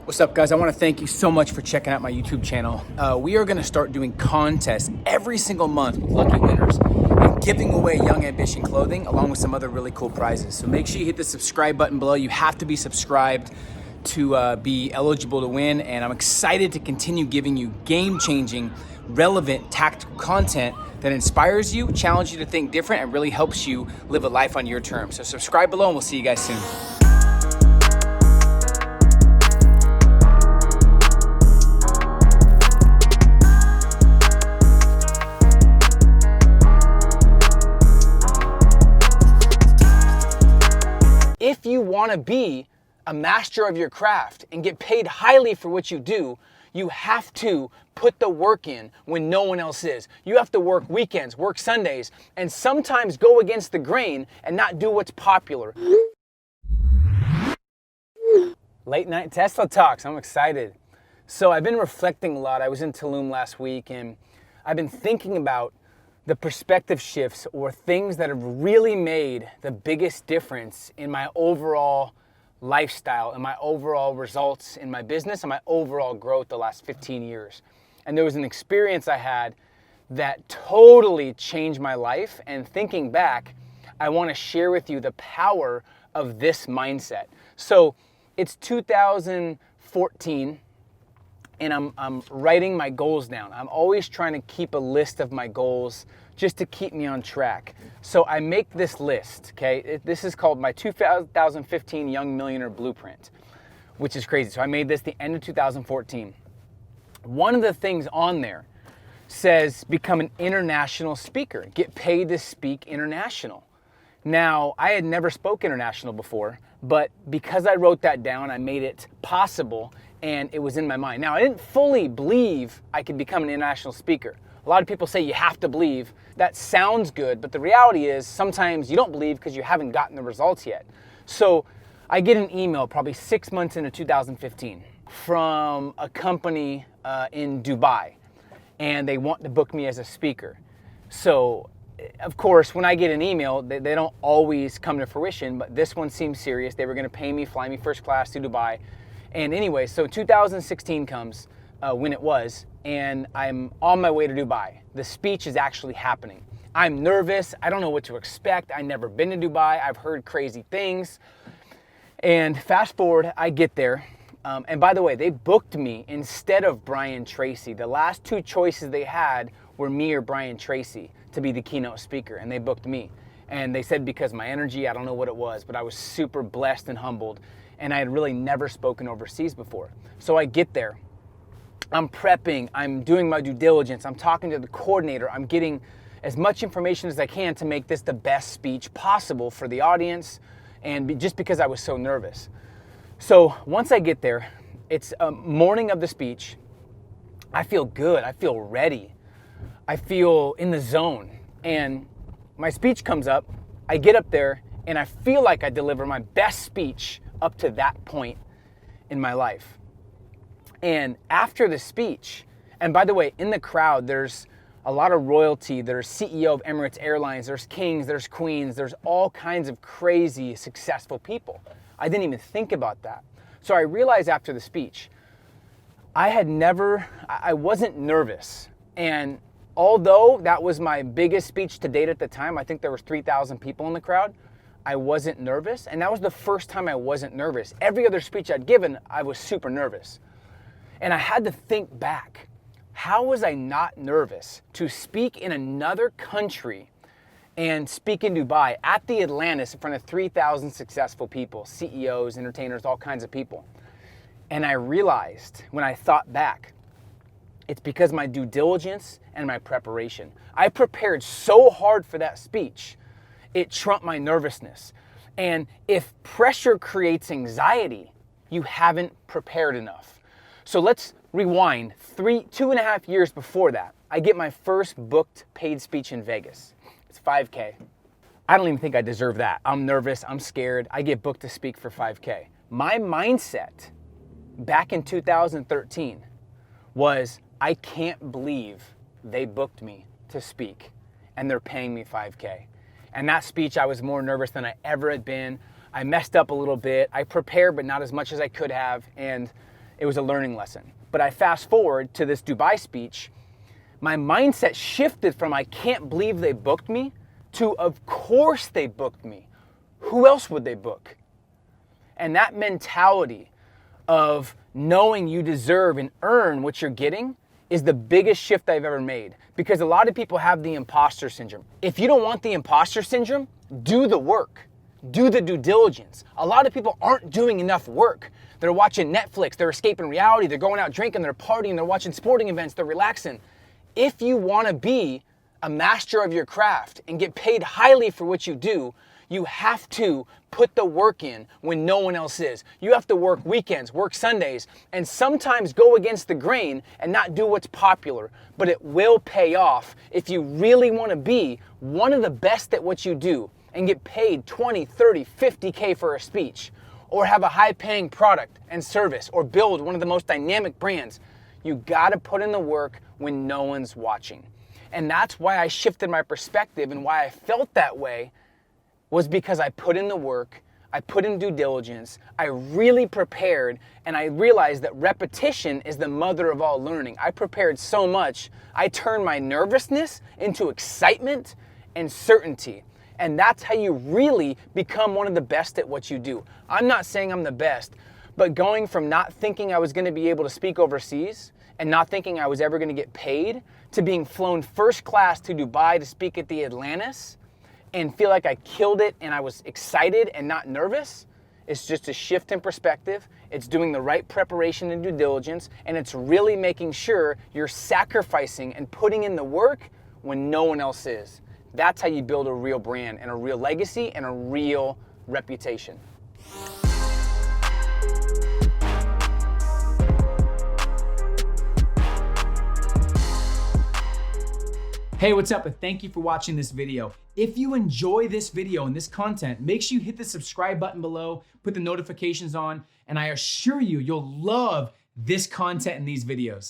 What's up, guys? I want to thank you so much for checking out my YouTube channel. We are going to start doing contests every single month with lucky winners and giving away Young Ambition clothing along with some other really cool prizes. So make sure you hit the subscribe button below. You have to be subscribed to be eligible to win, and I'm excited to continue giving you game-changing, relevant, tactical content that inspires you, challenges you to think different, and really helps you live a life on your terms. So subscribe below, and we'll see you guys soon. If you want to be a master of your craft and get paid highly for what you do, you have to put the work in when no one else is. You have to work weekends, work Sundays, and sometimes go against the grain and not do what's popular. Late night Tesla talks, I'm excited. So I've been reflecting a lot. I was in Tulum last week and I've been thinking about the perspective shifts or things that have really made the biggest difference in my overall lifestyle and my overall results in my business and my overall growth the last 15 years. And there was an experience I had that totally changed my life. And thinking back, I want to share with you the power of this mindset. So it's 2014 and I'm writing my goals down. I'm always trying to keep a list of my goals just to keep me on track. So I make this list, okay? This is called my 2015 Young Millionaire Blueprint, which is crazy. So I made this the end of 2014. One of the things on there says become an international speaker, get paid to speak international. Now, I had never spoke international before, but because I wrote that down, I made it possible and it was in my mind. Now, I didn't fully believe I could become an international speaker. A lot of people say you have to believe. That sounds good, but the reality is sometimes you don't believe because you haven't gotten the results yet. So I get an email probably 6 months into 2015 from a company in Dubai, and they want to book me as a speaker. So of course, when I get an email, they don't always come to fruition, but this one seemed serious. They were gonna pay me, fly me first class to Dubai. And anyway, so 2016 comes when it was, and I'm on my way to Dubai. The speech is actually happening. I'm nervous. I don't know what to expect. I've never been to Dubai. I've heard crazy things. And fast forward, I get there. And by the way, they booked me instead of Brian Tracy. The last two choices they had were me or Brian Tracy to be the keynote speaker, and they booked me. And they said because my energy, I don't know what it was, but I was super blessed and humbled, and I had really never spoken overseas before. So I get there, I'm prepping, I'm doing my due diligence, I'm talking to the coordinator, I'm getting as much information as I can to make this the best speech possible for the audience, and just because I was so nervous. So once I get there, it's a morning of the speech, I feel good, I feel ready. I feel in the zone, and my speech comes up, I get up there, and I feel like I deliver my best speech up to that point in my life. And after the speech, and by the way, in the crowd, there's a lot of royalty. There's CEO of Emirates Airlines, there's kings, there's queens, there's all kinds of crazy, successful people. I didn't even think about that. So I realized after the speech, I wasn't nervous. And although that was my biggest speech to date at the time, I think there was 3,000 people in the crowd, I wasn't nervous. And that was the first time I wasn't nervous. Every other speech I'd given, I was super nervous. And I had to think back, how was I not nervous to speak in another country and speak in Dubai at the Atlantis in front of 3,000 successful people, CEOs, entertainers, all kinds of people. And I realized when I thought back, it's because my due diligence and my preparation. I prepared so hard for that speech, it trumped my nervousness. And if pressure creates anxiety, you haven't prepared enough. So let's rewind 2.5 years before that. I get my first booked paid speech in Vegas. It's 5K. I don't even think I deserve that. I'm nervous, I'm scared. I get booked to speak for 5K. My mindset back in 2013 was, I can't believe they booked me to speak and they're paying me 5K. And that speech, I was more nervous than I ever had been. I messed up a little bit. I prepared, but not as much as I could have. And It was a learning lesson. But I fast forward to this Dubai speech. My mindset shifted from I can't believe they booked me to of course they booked me. Who else would they book? And that mentality of knowing you deserve and earn what you're getting is the biggest shift I've ever made. Because a lot of people have the imposter syndrome. If you don't want the imposter syndrome, do the work. Do the due diligence. A lot of people aren't doing enough work. They're watching Netflix, they're escaping reality, they're going out drinking, they're partying, they're watching sporting events, they're relaxing. If you want to be a master of your craft and get paid highly for what you do, you have to put the work in when no one else is. You have to work weekends, work Sundays, and sometimes go against the grain and not do what's popular. But it will pay off if you really want to be one of the best at what you do and get paid 20, 30, 50K for a speech, or have a high-paying product and service, or build one of the most dynamic brands. You gotta put in the work when no one's watching. And that's why I shifted my perspective, and why I felt that way was because I put in the work, I put in due diligence, I really prepared, and I realized that repetition is the mother of all learning. I prepared so much, I turned my nervousness into excitement and certainty. And that's how you really become one of the best at what you do. I'm not saying I'm the best, but going from not thinking I was going to be able to speak overseas and not thinking I was ever going to get paid to being flown first class to Dubai to speak at the Atlantis and feel like I killed it and I was excited and not nervous, it's just a shift in perspective. It's doing the right preparation and due diligence, and it's really making sure you're sacrificing and putting in the work when no one else is. That's how you build a real brand and a real legacy and a real reputation. Hey, what's up? And thank you for watching this video. If you enjoy this video and this content, make sure you hit the subscribe button below, put the notifications on, and I assure you, you'll love this content and these videos.